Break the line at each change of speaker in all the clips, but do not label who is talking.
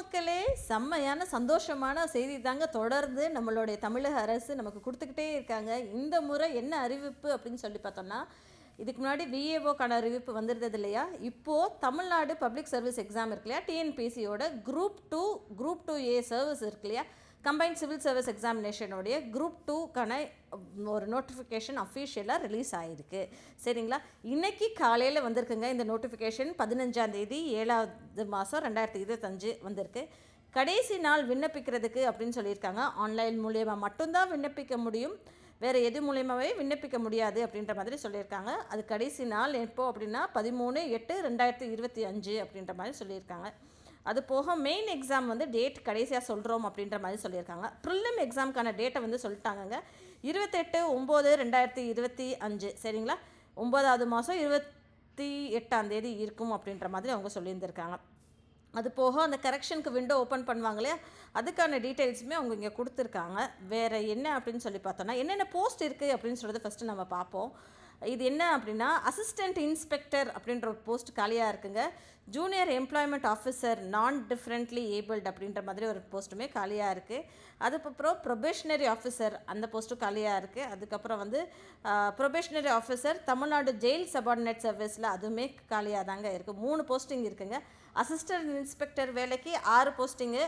மக்களே, செம்மையான சந்தோஷமான செய்தி தாங்க தொடர்ந்து நம்மளுடைய தமிழக அரசு நமக்கு கொடுத்துக்கிட்டே இருக்காங்க. இந்த முறை என்ன அறிவிப்பு அப்படின்னு சொல்லி பார்த்தோம்னா, இதுக்கு முன்னாடி விஏஓக்கான அறிவிப்பு வந்திருந்தது இல்லையா? இப்போது தமிழ்நாடு பப்ளிக் சர்வீஸ் எக்ஸாம் இருக்கு இல்லையா, டிஎன்பிஎஸ்சியோட குரூப் டூ ஏ சர்வீஸ் இருக்கு இல்லையா, கம்பைன்ட் சிவில் சர்வீஸ் எக்ஸாமினேஷனுடைய குரூப் 2க்கான ஒரு நோட்டிஃபிகேஷன் அஃபீஷியலாக ரிலீஸ் ஆகிருக்கு. சரிங்களா? இன்றைக்கி காலையில் வந்திருக்குங்க இந்த நோட்டிஃபிகேஷன். 15ஆம் தேதி 7வது மாதம் 2025 வந்திருக்கு. கடைசி நாள் விண்ணப்பிக்கிறதுக்கு அப்படின்னு சொல்லியிருக்காங்க. ஆன்லைன் மூலயமா மட்டும்தான் விண்ணப்பிக்க முடியும், வேறு எது மூலியமாகவே விண்ணப்பிக்க முடியாது அப்படின்ற மாதிரி சொல்லியிருக்காங்க. அது கடைசி நாள் எப்போ அப்படின்னா 13/8/2025 அப்படின்ற மாதிரி சொல்லியிருக்காங்க. அது போக மெயின் எக்ஸாம் வந்து டேட் கடைசியாக சொல்கிறோம் அப்படின்ற மாதிரி சொல்லியிருக்காங்க. ப்ரிலிம் எக்ஸாமுக்கான டேட்டை வந்து சொல்லிட்டாங்கங்க. 28/9/2025. சரிங்களா? 9வது மாதம் 28ஆம் தேதி இருக்கும் அப்படின்ற மாதிரி அவங்க சொல்லியிருந்திருக்காங்க. அது போக அந்த கரெக்ஷனுக்கு விண்டோ ஓப்பன் பண்ணுவாங்களே, அதுக்கான டீட்டெயில்ஸுமே அவங்க இங்கே கொடுத்துருக்காங்க. வேறு என்ன அப்படின்னு சொல்லி பார்த்தோன்னா, என்னென்ன போஸ்ட் இருக்குது அப்படின்னு சொல்கிறது ஃபஸ்ட்டு நம்ம பார்ப்போம். இது என்ன அப்படின்னா, அசிஸ்டண்ட் இன்ஸ்பெக்டர் அப்படின்ற ஒரு போஸ்ட் காலியாக இருக்குங்க. ஜூனியர் எம்ப்ளாய்மெண்ட் ஆஃபீஸர் நான் டிஃப்ரெண்ட்லி ஏபிள்டு அப்படின்ற மாதிரி ஒரு போஸ்ட்டுமே காலியாக இருக்குது. அதுக்கப்புறம் ப்ரொபேஷனரி ஆஃபீஸர் அந்த போஸ்ட்டும் காலியாக இருக்குது. அதுக்கப்புறம் வந்து probationary officer Tamil Nadu jail subordinate சர்வீஸில் அதுவுமே காலியாக தாங்க இருக்குது. 3 போஸ்டிங் இருக்குங்க. அசிஸ்டன்ட் இன்ஸ்பெக்டர் வேலைக்கு 6 போஸ்டிங்கு,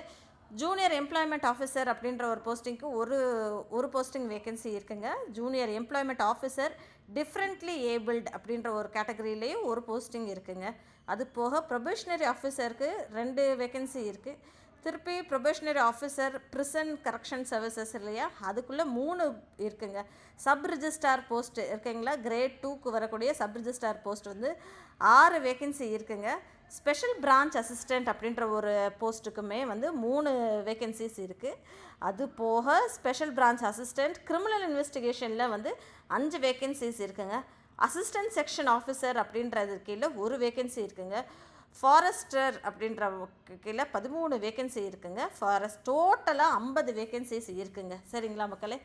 ஜூனியர் எம்ப்ளாய்மெண்ட் ஆஃபீஸர் அப்படின்ற ஒரு போஸ்டிங்க்கு ஒரு போஸ்டிங் வேக்கன்சி இருக்குங்க. Junior employment officer differently abled அப்படின்ற ஒரு கேட்டகரியிலேயும் ஒரு போஸ்டிங் இருக்குங்க. அது போக ப்ரொபேஷனரி ஆஃபீஸருக்கு 2 வேக்கன்சி இருக்குது. திருப்பி probationary officer prison correction services இல்லையா, அதுக்குள்ளே 3 இருக்குங்க. சப் ரிஜிஸ்டார் போஸ்ட் இருக்குங்களா, கிரேட் 2க்கு வரக்கூடிய சப் ரிஜிஸ்டார் போஸ்ட் வந்து 6 வேக்கன்சி இருக்குங்க. ஸ்பெஷல் பிரான்ச் அசிஸ்டண்ட் அப்படின்ற ஒரு போஸ்ட்டுக்குமே வந்து 3 வேக்கன்சிஸ் இருக்குது. அது போக ஸ்பெஷல் பிரான்ச் அசிஸ்டண்ட் கிரிமினல் இன்வெஸ்டிகேஷனில் வந்து 5 வேக்கன்சிஸ் இருக்குங்க. அசிஸ்டன்ட் செக்ஷன் ஆஃபீஸர் அப்படின்றது கீழே 1 வேக்கன்சி இருக்குங்க. ஃபாரஸ்டர் அப்படின்ற கீழே 13 வேக்கன்சி இருக்குங்க. டோட்டலாக 50 வேக்கன்சிஸ் இருக்குங்க. சரிங்களா மக்களே?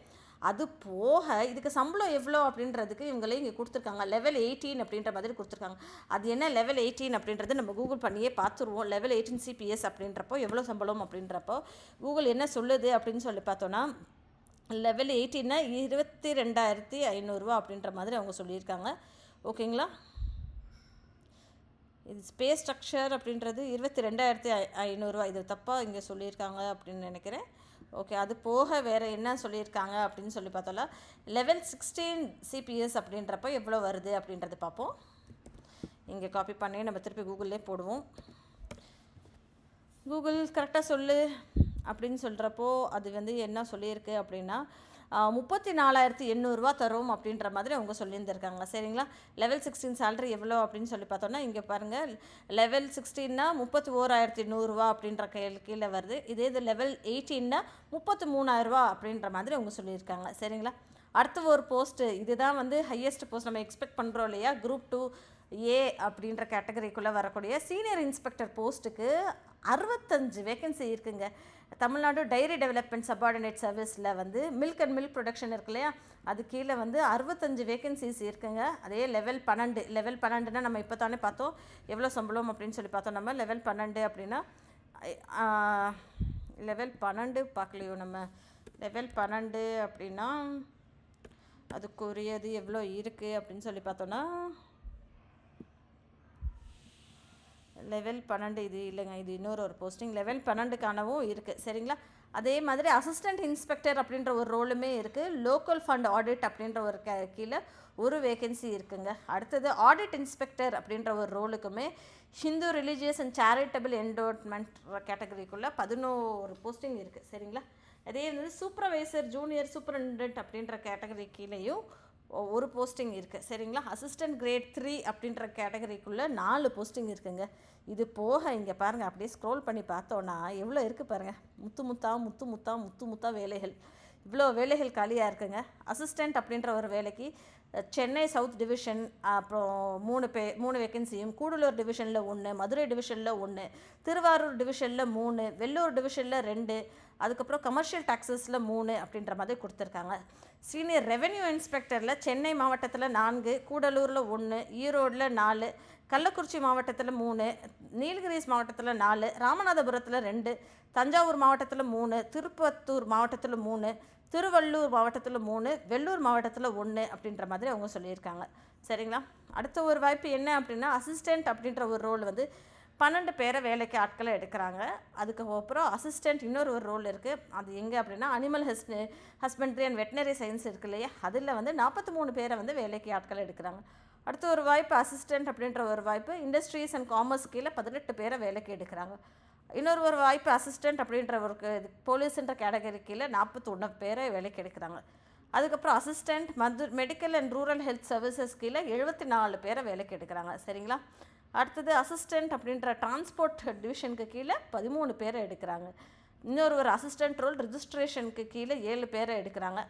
அது போக இதுக்கு சம்பளம் எவ்வளோ அப்படின்றதுக்கு இவங்களே இங்கே கொடுத்துருக்காங்க. லெவல் 18 அப்படின்ற மாதிரி கொடுத்துருக்காங்க. அது என்ன லெவல் 18 அப்படின்றது நம்ம கூகுள் பண்ணியே பார்த்துருவோம். லெவல் 18 சிபிஎஸ் அப்படின்றப்போ எவ்வளோ சம்பளம் அப்படின்றப்போ கூகுள் என்ன சொல்லுது அப்படின்னு சொல்லி பார்த்தோன்னா, லெவல் 18னா 22,500 அப்படின்ற மாதிரி அவங்க சொல்லியிருக்காங்க. ஓகேங்களா? இது ஸ்பேஸ் ஸ்ட்ரக்சர் அப்படின்றது 22,500. இது தப்பாக இங்கே சொல்லியிருக்காங்க அப்படின்னு நினைக்கிறேன். ஓகே, அது போக வேறு என்ன சொல்லியிருக்காங்க அப்படின்னு சொல்லி பார்த்தோம்னா, லெவல் 16 சிபிஎஸ் அப்படின்றப்போ எவ்வளோ வருது அப்படின்றது பார்ப்போம். இங்கே காப்பி பண்ணி நம்ம திருப்பி கூகுள்லேயே போடுவோம். கூகுள் கரெக்டாக சொல்லு அப்படின்னு சொல்கிறப்போ அது வந்து என்ன சொல்லியிருக்கு அப்படின்னா, 34,800 தரும் அப்படின்ற மாதிரி அவங்க சொல்லியிருந்திருக்காங்க. சரிங்களா? லெவல் 16 சேலரி எவ்வளோ அப்படின்னு சொல்லி பார்த்தோன்னா, இங்கே பாருங்கள், லெவல் 16னா 31,100 அப்படின்ற கீழே வருது. இது லெவல் 18னா 33,000 அப்படின்ற மாதிரி அவங்க சொல்லியிருக்காங்க. சரிங்களா? அடுத்த ஒரு போஸ்ட்டு, இதுதான் வந்து ஹையஸ்ட் போஸ்ட் நம்ம எக்ஸ்பெக்ட் பண்ணுறோம் இல்லையா, குரூப் 2 ஏ அப்படின்ற கேட்டகரிக்குள்ளே வரக்கூடிய சீனியர் இன்ஸ்பெக்டர் போஸ்ட்டுக்கு 65 வேக்கன்சி இருக்குங்க. தமிழ்நாடு டைரி டெவலப்மெண்ட் சபார்டினேட் சர்வீஸில் வந்து மில்க் அண்ட் மில்க் ப்ரொடக்ஷன் இருக்கு இல்லையா, அது கீழே வந்து 65 வேக்கன்சிஸ் இருக்குங்க. அதே லெவல் 12னா நம்ம இப்போ தானே பார்த்தோம் எவ்வளோ சம்பளம் அப்படின்னு சொல்லி பார்த்தோம். நம்ம லெவல் 12 அப்படின்னா லெவல் 12 பார்க்கலையோ நம்ம. லெவல் 12 அப்படின்னா அதுக்குரியது எவ்வளோ இருக்குது அப்படின்னு சொல்லி பார்த்தோன்னா, லெவல் 12 இது இல்லைங்க, இது இன்னொரு போஸ்டிங் லெவல் 12க்கானவும் இருக்குது. சரிங்களா? அதே மாதிரி அசிஸ்டண்ட் இன்ஸ்பெக்டர் அப்படின்ற ஒரு ரோலுமே இருக்குது. லோக்கல் ஃபண்ட் ஆடிட் அப்படின்ற ஒரு கீழே ஒரு வேக்கன்சி இருக்குங்க. அடுத்தது ஆடிட் இன்ஸ்பெக்டர் அப்படின்ற ஒரு ரோலுக்குமே Hindu religious and charitable endowment கேட்டகரிக்குள்ளே 11 போஸ்டிங் இருக்குது. சரிங்களா? அதே வந்து சூப்பர்வைசர் ஜூனியர் சூப்பரண்டென்ட் அப்படின்ற கேட்டகரி கீழேயும் ஒரு போஸ்டிங் இருக்குது. சரிங்களா? அசிஸ்டன்ட் கிரேட் 3 அப்படின்ற கேட்டகரிக்குள்ளே 4 போஸ்டிங் இருக்குங்க. இது போக இங்கே பாருங்கள், அப்படியே ஸ்க்ரோல் பண்ணி பார்த்தோன்னா எவ்வளோ இருக்குது பாருங்கள். முத்து முத்தா வேலைகள், இவ்வளோ வேலைகள் காலியாக இருக்குங்க. அசிஸ்டண்ட் அப்படின்ற ஒரு வேலைக்கு சென்னை சவுத் டிவிஷன் அப்புறம் 3 வேக்கன்சியும், கூடலூர் டிவிஷனில் 1, மதுரை டிவிஷனில் 1, திருவாரூர் டிவிஷனில் 3, வெள்ளூர் டிவிஷனில் 2, அதுக்கப்புறம் கமர்ஷியல் டாக்ஸஸில் 3 அப்படின்ற மாதிரி கொடுத்துருக்காங்க. சீனியர் ரெவென்யூ இன்ஸ்பெக்டரில் சென்னை மாவட்டத்தில் 4, கூடலூரில் 1, ஈரோடில் 4, கள்ளக்குறிச்சி மாவட்டத்தில் 3, நீலகிரிஸ் மாவட்டத்தில் 4, ராமநாதபுரத்தில் 2, தஞ்சாவூர் மாவட்டத்தில் 3, திருப்பத்தூர் மாவட்டத்தில் 3, திருவள்ளூர் மாவட்டத்தில் 3, வெள்ளூர் மாவட்டத்தில் 1 அப்படின்ற மாதிரி அவங்க சொல்லியிருக்காங்க. சரிங்களா? அடுத்த ஒரு வாய்ப்பு என்ன அப்படின்னா, அசிஸ்டண்ட் அப்படின்ற ஒரு ரோல் வந்து 12 பேரை வேலைக்கு ஆட்களை எடுக்கிறாங்க. அதுக்கப்புறம் அசிஸ்டண்ட் இன்னொரு ரோல் இருக்குது. அது எங்கே அப்படின்னா, animal husbandry and veterinary science இருக்கு இல்லையா, அதில் வந்து 43 பேரை வந்து வேலைக்கு ஆட்களை எடுக்கிறாங்க. அடுத்த ஒரு வாய்ப்பு அசிஸ்டண்ட் அப்படின்ற ஒரு வாய்ப்பு இண்டஸ்ட்ரீஸ் அண்ட் காமர்ஸ் கீழே 18 பேரை வேலைக்கு எடுக்கிறாங்க. இன்னொரு வாய்ப்பு அசிஸ்டண்ட் அப்படின்ற ஒரு போலீஸ்ன்ற கேட்டகரி கீழே 41 பேரை வேலைக்கு எடுக்கிறாங்க. அதுக்கப்புறம் assistant medical and rural health services கீழே 74 பேரை வேலைக்கு எடுக்கிறாங்க. சரிங்களா? அடுத்தது அசிஸ்டண்ட் அப்படின்ற டிரான்ஸ்போர்ட் டிவிஷனுக்கு கீழே 13 பேரை எடுக்கிறாங்க. ஒரு அசிஸ்டண்ட் ரோல் ரிஜிஸ்ட்ரேஷனுக்கு கீழே 7 பேரை எடுக்கிறாங்க.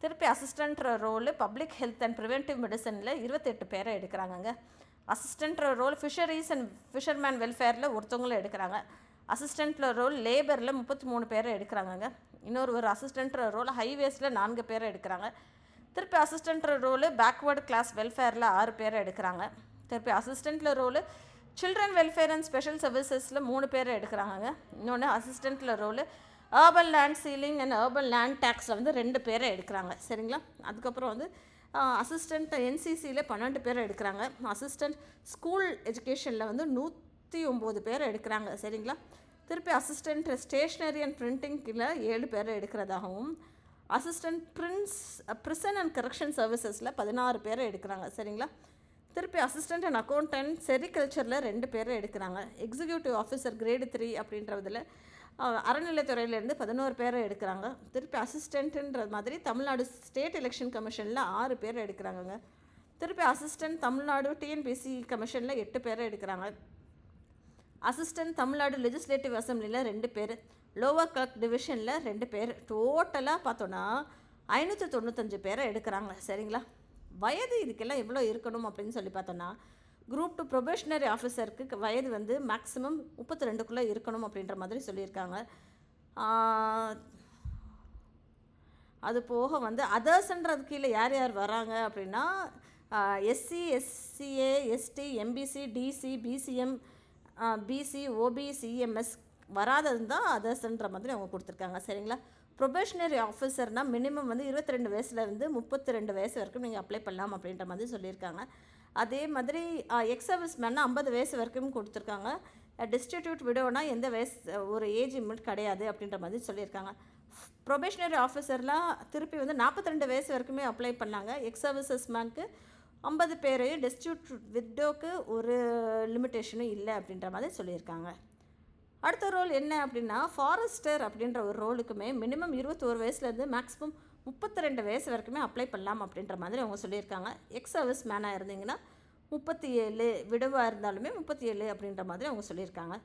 திருப்பி assistant role public health and preventive மெடிசனில் 28 பேரை எடுக்கிறாங்கங்க. Assistant role fisheries and fisherman வெல்ஃபேரில் ஒருத்தவங்களும் எடுக்கிறாங்க. அசிஸ்டண்ட் ரோல் லேபரில் 33 பேரை எடுக்கிறாங்கங்க. ஒரு அசிஸ்டண்ட் ரோல் ஹைவேஸில் 4 பேரை எடுக்கிறாங்க. திருப்பி அசிஸ்டண்ட் ரோல் பேக்வேர்டு கிளாஸ் வெல்ஃபேரில் 6 பேரை எடுக்கிறாங்க. திருப்பி அசிஸ்டண்ட்டில் role children welfare and special சர்வீசஸில் 3 பேரை எடுக்கிறாங்க. இன்னொன்று அசிஸ்டண்ட்டில் role urban land ceiling and urban land டேக்ஸில் வந்து 2 பேரை எடுக்கிறாங்க. சரிங்களா? அதுக்கப்புறம் வந்து அசிஸ்டண்ட் என்சிசியில் 12 பேரை எடுக்கிறாங்க. அசிஸ்டண்ட் ஸ்கூல் எஜுகேஷனில் வந்து 109 பேரை எடுக்கிறாங்க. சரிங்களா? திருப்பி அசிஸ்டண்ட் ஸ்டேஷ்னரி அண்ட் பிரிண்டிங்கில் 7 பேரை எடுக்கிறதாகவும், அசிஸ்டண்ட் ப்ரிசன் அண்ட் கரெக்ஷன் சர்வீசஸில் 16 பேரை எடுக்கிறாங்க. சரிங்களா? திருப்பி அசிஸ்டண்ட் அண்ட் அக்கௌண்டன்ட் செரிகல்ச்சரில் 2 பேரை எடுக்கிறாங்க. எக்ஸிக்யூட்டிவ் ஆஃபீஸர் கிரேடு 3 அப்படின்றதில் அறநிலைத்துறையிலேருந்து 11 பேரை எடுக்கிறாங்க. திருப்பி அசிஸ்டண்ட்டுன்ற மாதிரி தமிழ்நாடு ஸ்டேட் எலெக்ஷன் கமிஷனில் 6 பேரை எடுக்கிறாங்கங்க. திருப்பி அசிஸ்டண்ட் தமிழ்நாடு டிஎன்பிசி கமிஷனில் 8 பேரை எடுக்கிறாங்க. அசிஸ்டண்ட் தமிழ்நாடு லெஜிஸ்லேட்டிவ் அசம்பிளியில் 2 பேர், லோவர் கிளர்க் டிவிஷனில் 2 பேர், டோட்டலாக பார்த்தோன்னா 595 பேரை எடுக்கிறாங்க. சரிங்களா? வயது இதுக்கெல்லாம் எவ்வளோ இருக்கணும் அப்படின்னு சொல்லி பார்த்தோன்னா, குரூப் 2 ப்ரொபேஷனரி ஆஃபீஸருக்கு வயது வந்து மேக்ஸிமம் 32க்குள்ளே இருக்கணும் அப்படின்ற மாதிரி சொல்லியிருக்காங்க. அது போக வந்து அதர்ஸ்ன்றது கீழே யார் யார் வராங்க அப்படின்னா, SC, SCA, ST, MBC, DC, BCM, BC, OB, CMS வராதது தான் அதர்ஸ்ன்ற மாதிரி அவங்க கொடுத்துருக்காங்க. சரிங்களா? ப்ரொபேஷனரி ஆஃபீஸர்னால் மினிமம் வந்து 22 வயசுலேருந்து 32 வயசு வரைக்கும் நீங்கள் அப்ளை பண்ணலாம் அப்படின்ற மாதிரி சொல்லியிருக்காங்க. அதே மாதிரி எக்ஸ் சர்வீஸ் மேன்னா 50 வயசு வரைக்கும் கொடுத்துருக்காங்க. டிஸ்ட்ரிபியூட் விடோனா எந்த வயசு ஒரு ஏஜ் லிமிட் கிடையாது அப்படின்ற மாதிரி சொல்லியிருக்காங்க. ப்ரொபேஷனரி ஆஃபீஸர்லாம் திருப்பி வந்து 42 வயசு வரைக்குமே அப்ளை பண்ணாங்க. எக்ஸ் சர்வீசஸ் மேனுக்கு 50 பேரையும், டிஸ்ட்ரிபியூட் விடோக்கு ஒரு லிமிட்டேஷனும் இல்லை அப்படின்ற மாதிரி சொல்லியிருக்காங்க. அடுத்த ரோல் என்ன அப்படின்னா, ஃபாரஸ்டர் அப்படின்ற ஒரு ரோலுக்குமே மினிமம் 21 வயசுலேருந்து மேக்ஸிமம் 32 வயசு வரைக்குமே அப்ளை பண்ணலாம் அப்படின்ற மாதிரி அவங்க சொல்லியிருக்காங்க. எக்ஸ் சர்வீஸ் மேனாக இருந்தீங்கன்னா 37, விடவாக இருந்தாலுமே 37 அப்படின்ற மாதிரி அவங்க சொல்லியிருக்காங்க.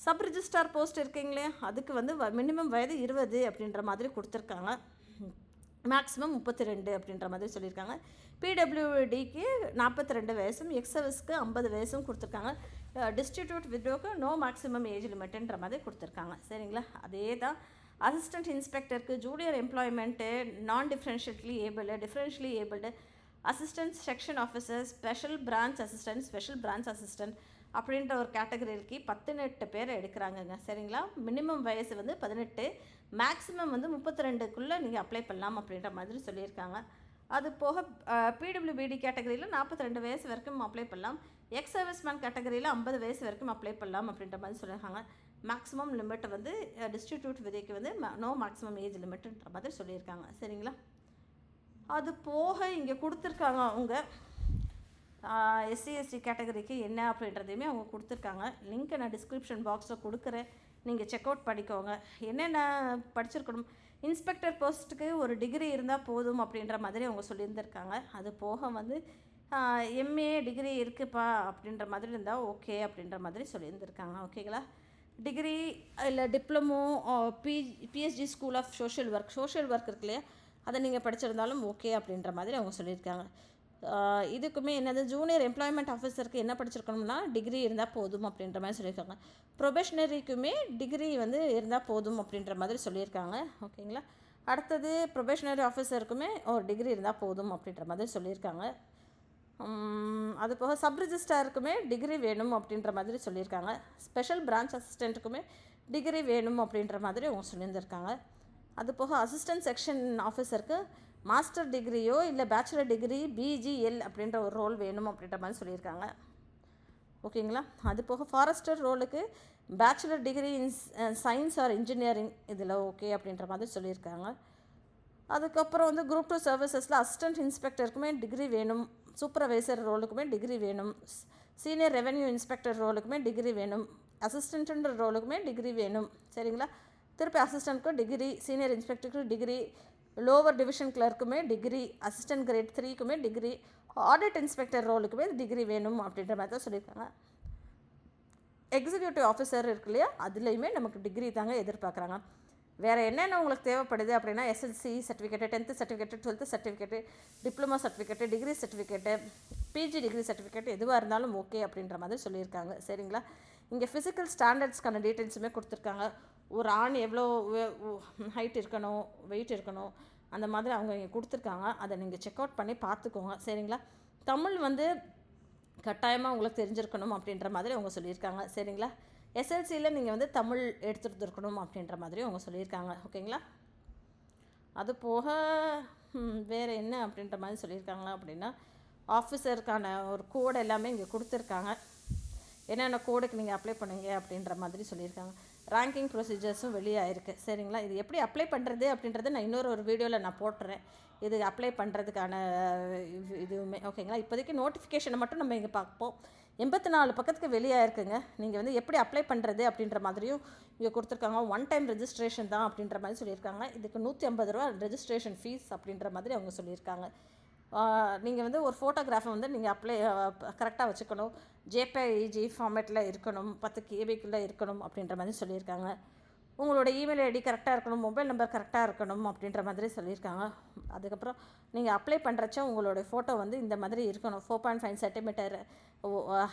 சப் ரிஜிஸ்ட்ரார் போஸ்ட் இருக்கீங்களே, அதுக்கு வந்து மினிமம் வயது 20 அப்படின்ற மாதிரி கொடுத்துருக்காங்க. மேக்ஸிமம் 32 அப்படின்ற மாதிரி சொல்லியிருக்காங்க. பிடபிள்யூடிக்கு 42 வயசும், எக்ஸ் சர்வீஸ்க்கு 50 வயசும் கொடுத்துருக்காங்க. டிஸ்ட்ரிபியூட் விடோக்கு நோ மேக்ஸிமம் ஏஜ் லிமிட்டுன்ற மாதிரி கொடுத்துருக்காங்க. சரிங்களா? அதே தான் assistant இன்ஸ்பெக்டருக்கு junior employment, non differentially abled, assistant section officer, special branch assistant அப்படின்ற ஒரு கேட்டகரிக்கு 18 பேர் எடுக்கிறாங்கங்க. சரிங்களா? மினிமம் வயசு வந்து 18, மேக்ஸிமம் வந்து 32க்குள்ளே நீங்கள் அப்ளை பண்ணலாம் அப்படின்ற மாதிரி சொல்லியிருக்காங்க. அது போக பிடபிள்யூபிடி கேட்டகரியில் 42 வயசு வரைக்கும் அப்ளை பண்ணலாம். எக்ஸ் சர்வீஸ்மேன் கேட்டகரியில் 50 வயசு வரைக்கும் அப்ளை பண்ணலாம் அப்படின்ற மாதிரி சொல்லியிருக்காங்க. மேக்ஸிமம் லிமிட் வந்து டிஸ்ட்ரிபியூட் விதைக்கு வந்து நோ மேக்ஸிமம் ஏஜ் லிமிட்டுன்ற மாதிரி சொல்லியிருக்காங்க. சரிங்களா? அது போக இங்கே கொடுத்துருக்காங்க அவங்க எஸ்சி கேட்டகரிக்கு என்ன அப்படின்றதையுமே அவங்க கொடுத்துருக்காங்க. லிங்க்கை நான் டிஸ்கிரிப்ஷன் பாக்ஸில் கொடுக்குறேன், நீங்கள் செக் அவுட் பண்ணிக்கோங்க. என்னென்ன படிச்சிருக்கணும், இன்ஸ்பெக்டர் போஸ்ட்டுக்கு ஒரு டிகிரி இருந்தால் போதும் அப்படின்ற மாதிரி அவங்க சொல்லியிருந்திருக்காங்க. அது போக வந்து எம்ஏ டிகிரி இருக்குப்பா அப்படின்ற மாதிரி இருந்தால் ஓகே அப்படின்ற மாதிரி சொல்லியிருந்திருக்காங்க. ஓகேங்களா? டிகிரி இல்லை diploma, PhD school of social work இருக்கு இல்லையா, அதை நீங்கள் படிச்சிருந்தாலும் ஓகே அப்படின்ற மாதிரி அவங்க சொல்லியிருக்காங்க. இதுக்குமே என்னது ஜூனியர் எம்ப்ளாய்மெண்ட் ஆஃபீஸருக்கு என்ன படிச்சிருக்கணும்னா டிகிரி இருந்தால் போதும் அப்படின்ற மாதிரி சொல்லியிருக்காங்க. ப்ரொபேஷனரிக்குமே டிகிரி வந்து இருந்தால் போதும் அப்படின்ற மாதிரி சொல்லியிருக்காங்க. ஓகேங்களா? அடுத்தது ப்ரொபேஷனரி ஆஃபீஸருக்குமே ஒரு டிகிரி இருந்தால் போதும் அப்படின்ற மாதிரி சொல்லியிருக்காங்க. அது போக சப் ரிஜிஸ்ட்ராருக்குமே டிகிரி வேணும் அப்படின்ற மாதிரி சொல்லியிருக்காங்க. ஸ்பெஷல் பிரான்ச் அசிஸ்டண்ட்டுக்குமே டிகிரி வேணும் அப்படின்ற மாதிரி அவங்க சொல்லியிருந்திருக்காங்க. அது போக அசிஸ்டன்ட் செக்ஷன் ஆஃபீஸருக்கு மாஸ்டர் டிகிரியோ இல்லை பேச்சுலர் டிகிரி பிஜிஎல் அப்படின்ற ஒரு ரோல் வேணும் அப்படின்ற மாதிரி சொல்லியிருக்காங்க. ஓகேங்களா? அது போக ஃபாரஸ்டர் ரோலுக்கு bachelor degree in science or engineering இதில் ஓகே அப்படின்ற மாதிரி சொல்லியிருக்காங்க. அதுக்கப்புறம் வந்து குரூப் 2 சர்வீசஸில் அசிஸ்டன்ட் இன்ஸ்பெக்டருக்குமே டிகிரி வேணும், சூப்பர்வைசர் ரோலுக்குமே டிகிரி வேணும், சீனியர் ரெவென்யூ இன்ஸ்பெக்டர் ரோலுக்குமே டிகிரி வேணும், அசிஸ்டண்ட்டுன்ற ரோலுக்குமே டிகிரி வேணும். சரிங்களா? திருப்பி அசிஸ்டண்ட்க்கு டிகிரி, சீனியர் இன்ஸ்பெக்டருக்கு டிகிரி, லோவர் டிவிஷன் கிளர்க்குமே டிகிரி, அசிஸ்டன்ட் கிரேட் 3க்குமே டிகிரி, ஆடிட் இன்ஸ்பெக்டர் ரோலுக்குமே டிகிரி வேணும் அப்படின்ற மாதிரி தான் சொல்லியிருக்காங்க. எக்ஸிக்யூட்டிவ் ஆஃபீஸர் இருக்கு இல்லையா, அதுலேயுமே நமக்கு டிகிரி தாங்க எதிர்பார்க்குறாங்க. வேறு என்னென்ன உங்களுக்கு தேவைப்படுது அப்படின்னா SLC certificate, 10th certificate, 12th certificate, diploma certificate, degree certificate, PG degree certificate எதுவாக இருந்தாலும் ஓகே அப்படின்ற மாதிரி சொல்லியிருக்காங்க. சரிங்களா? இங்கே ஃபிசிக்கல் ஸ்டாண்டர்ட்ஸ்க்கான டீட்டெயில்ஸுமே கொடுத்துருக்காங்க. ஒரு ஆண் எவ்வளோ ஹைட் இருக்கணும், வெயிட் இருக்கணும், அந்த மாதிரி அவங்க இங்கே கொடுத்துருக்காங்க. அதை நீங்கள் செக் அவுட் பண்ணி பார்த்துக்கோங்க. சரிங்களா? தமிழ் வந்து கட்டாயமாக உங்களுக்கு தெரிஞ்சிருக்கணும் அப்படின்ற மாதிரி அவங்க சொல்லியிருக்காங்க. சரிங்களா? எஸ்எல்சியில் நீங்கள் வந்து தமிழ் எடுத்துகிட்டு இருக்கணும் அப்படின்ற மாதிரி அவங்க சொல்லியிருக்காங்க. ஓகேங்களா? அது போக வேறு என்ன அப்படின்ற மாதிரி சொல்லியிருக்காங்க அப்படின்னா ஆஃபீஸருக்கான ஒரு கோடு எல்லாமே இங்கே கொடுத்துருக்காங்க. என்னென்ன கோடுக்கு நீங்கள் அப்ளை பண்ணுங்க அப்படின்ற மாதிரி சொல்லியிருக்காங்க. ரேங்கிங் ப்ரொசீஜர்ஸும் வெளியாகிருக்கு. சரிங்களா? இது எப்படி அப்ளை பண்ணுறது அப்படின்றத நான் இன்னொரு வீடியோவில் நான் போட்டுறேன். இது அப்ளை பண்ணுறதுக்கான இதுவுமே. ஓகேங்களா? இப்போதைக்கு நோட்டிஃபிகேஷனை மட்டும் நம்ம இங்கே பார்ப்போம். 84 பக்கத்துக்கு வெளியாகிருக்குங்க. நீங்கள் வந்து எப்படி அப்ளை பண்ணுறது அப்படின்ற மாதிரியும் இங்கே கொடுத்துருக்காங்க. 1 டைம் ரெஜிஸ்ட்ரேஷன் தான் அப்படின்ற மாதிரி சொல்லியிருக்காங்க. இதுக்கு 150 ரூபா ரெஜிஸ்ட்ரேஷன் ஃபீஸ் அப்படின்ற மாதிரி அவங்க சொல்லியிருக்காங்க. நீங்கள் வந்து ஒரு ஃபோட்டோகிராஃபை வந்து நீங்கள் அப்ளை கரெக்டாக வச்சுக்கணும், ஜேபிஜி ஃபார்மேட்டில் இருக்கணும், 10 கேபிக்குள்ளே இருக்கணும் அப்படின்ற மாதிரி சொல்லியிருக்காங்க. உங்களோட இமெயில் ஐடி கரெக்டாக இருக்கணும், மொபைல் நம்பர் கரெக்டாக இருக்கணும் அப்படின்ற மாதிரி சொல்லியிருக்காங்க. அதுக்கப்புறம் நீங்கள் அப்ளை பண்ணுறச்ச உங்களோட ஃபோட்டோ வந்து இந்த மாதிரி இருக்கணும். 4.5 சென்டிமீட்டர்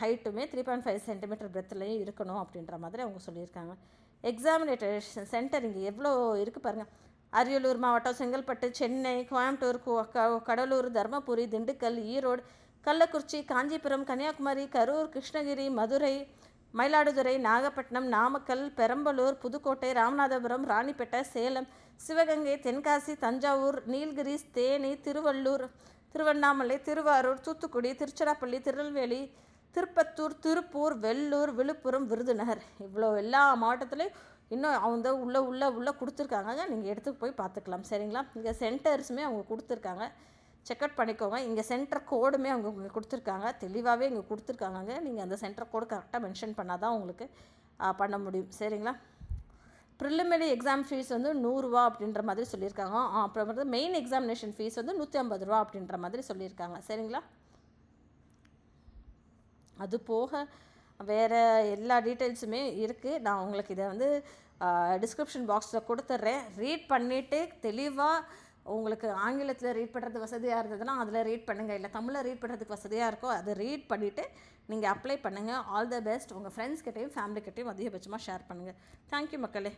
ஹைட்டுமே 3.5 சென்டிமீட்டர் பிரெத்துலேயும் இருக்கணும் அப்படின்ற மாதிரி அவங்க சொல்லியிருக்காங்க. எக்ஸாமினேஷன் சென்டர் இங்கே எவ்வளோ இருக்குது பாருங்கள். அரியலூர் மாவட்டம், செங்கல்பட்டு, சென்னை, கோயம்புத்தூர், கடலூர், தருமபுரி, திண்டுக்கல், ஈரோடு, கள்ளக்குறிச்சி, காஞ்சிபுரம், கன்னியாகுமரி, கரூர், கிருஷ்ணகிரி, மதுரை, மயிலாடுதுறை, நாகப்பட்டினம், நாமக்கல், பெரம்பலூர், புதுக்கோட்டை, ராமநாதபுரம், ராணிப்பேட்டை, சேலம், சிவகங்கை, தென்காசி, தஞ்சாவூர், நீலகிரிஸ், தேனி, திருவள்ளூர், திருவண்ணாமலை, திருவாரூர், தூத்துக்குடி, திருச்சிராப்பள்ளி, திருநெல்வேலி, திருப்பத்தூர், திருப்பூர், வெள்ளூர், விழுப்புரம், விருதுநகர், இவ்வளோ எல்லா மாவட்டத்துலேயும் இன்னும் அவங்க உள்ளே கொடுத்துருக்காங்க. நீங்கள் எடுத்து போய் பார்த்துக்கலாம். சரிங்களா? இங்கே சென்டர்ஸுமே அவங்க கொடுத்துருக்காங்க. செக்அவுட் பண்ணிக்கோங்க. இங்கே சென்டர் கோடுமே அவங்க இங்கே கொடுத்துருக்காங்க. தெளிவாகவே இங்கே கொடுத்துருக்காங்க. நீங்கள் அந்த சென்டர் கோடு கரெக்டாக மென்ஷன் பண்ணால் தான் உங்களுக்கு பண்ண முடியும். சரிங்களா? ப்ரிலிமினரி எக்ஸாம் ஃபீஸ் வந்து 100 ரூபா அப்படின்ற மாதிரி சொல்லியிருக்காங்க. அப்புறம் வந்து மெயின் எக்ஸாமினேஷன் ஃபீஸ் வந்து 150 ரூபா அப்படின்ற மாதிரி சொல்லியிருக்காங்க. சரிங்களா? அது போக வேறு எல்லா டீட்டெயில்ஸுமே இருக்குது. நான் உங்களுக்கு இதை வந்து டிஸ்கிரிப்ஷன் பாக்ஸில் கொடுத்துட்றேன். ரீட் பண்ணிவிட்டு தெளிவாக உங்களுக்கு ஆங்கிலத்தில் ரீட் பண்ணுறது வசதியாக இருந்ததுன்னா அதில் ரீட் பண்ணுங்கள். இல்லை தமிழில் ரீட் பண்ணுறதுக்கு வசதியாக இருக்கோ அதை ரீட் பண்ணிவிட்டு நீங்கள் அப்ளை பண்ணுங்கள். All the best. உங்கள் ஃப்ரெண்ட்ஸ்கிட்டையும் ஃபேமிலிக்கிட்டையும் அதிகபட்சமாக ஷேர் பண்ணுங்கள். தேங்க்யூ மக்களே.